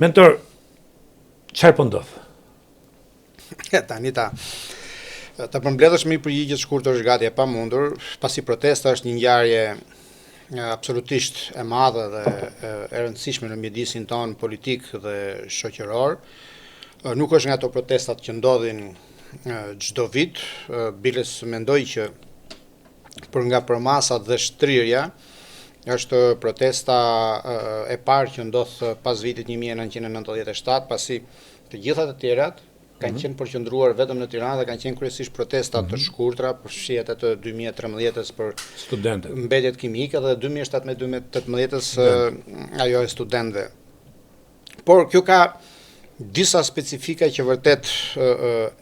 Mentor, çfarë po ndodh? Tani ta përmbledhësh me përgjigje të shkurtër është gati e pamundur, pasi protesta është një ngjarje absolutisht e madhe dhe e rëndësishme në mjedisin tonë politik dhe shoqëror. Nuk është nga ato protestat që ndodhin çdo vit, biles mendoj që për nga përmasat dhe shtrirja është protesta e parë që ndodh pas vitit 1997, pasi të gjitha të tjerat kanë qenë përqendruar vetëm në Tiranë dhe kanë qenë kryesisht protesta të shkurtra, përfshihet atë 2013-s për Studentët. Mbetjet kimike dhe 2017-2018-s ajo e studentëve. Por kjo ka disa specifika që vërtet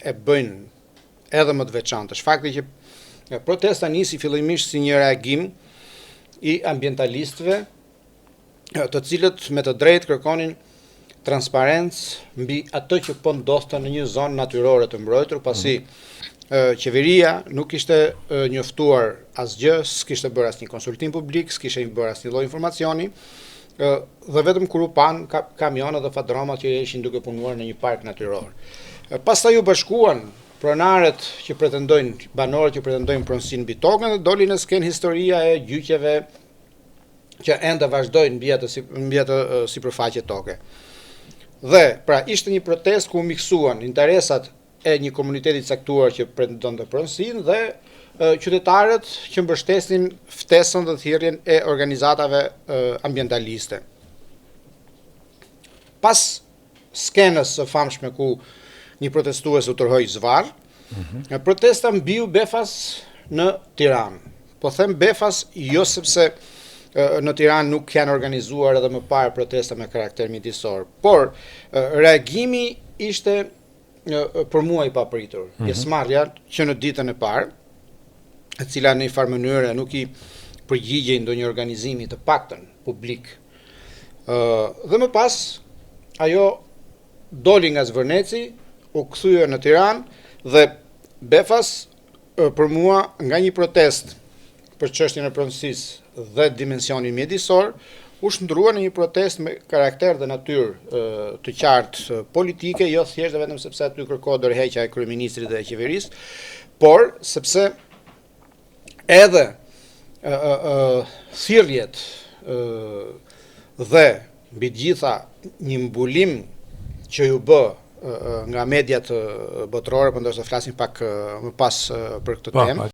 e bëjnë edhe më të veçantë. Është fakti që protesta nisi fillimisht si një reagim i ambientalistëve, të cilët me të drejtë kërkonin transparencë mbi ato që po ndodhte në një zonë natyrore të mbrojtur, pasi qeveria nuk ishte njoftuar asgjë, s'kishte bërë asnjë konsultim publik, s'kishte bërë asnjë lloj informacioni, dhe vetëm kur u pan kamionët dhe fadromat që ishin duke punuar në një park natyror. Pastaj u bashkuan pronarët që pretendojnë, banorët që pretendojnë pronësinë mbi tokën dhe doli në skenë historia e gjyqeve që ende vazhdojnë mbi atë sipërfaqe toke. Dhe pra ishte një protestë ku miksuan interesat e një komuniteti caktuar që pretendonte pronësinë dhe qytetarët që mbështesin ftesën dhe thirrjen e organizatave ambientaliste. Pas skenës së famshme ku një protestues u tërhoi zvarr, protesta mbiu befas në Tiranë. Po them befas jo sepse në Tiranë nuk janë organizuar edhe më parë protesta me karakter mjedisor, por reagimi ishte për mua i papritur. Pjesëmarrja që në ditën e parë, e cila në një farë mënyrë nuk i përgjigjej ndonjë organizimi të paktën publik. Dhe më pas ajo doli nga Zvërneci, u kthye në Tiranë dhe befas për mua nga një protest për çështjen e pronësisë dhe dimensionin mjedisor u shndrua në një protestë me karakter dhe natyrë të qartë politike, jo thjesht dhe vetëm sepse aty kërkohet dorëheqja e kryeministrit dhe e qeverisë, por sepse edhe thirrjet dhe mbi të gjitha një mbulim që ju bë nga mediat botërore, por ndoshta flasim pak më pas për këtë temë.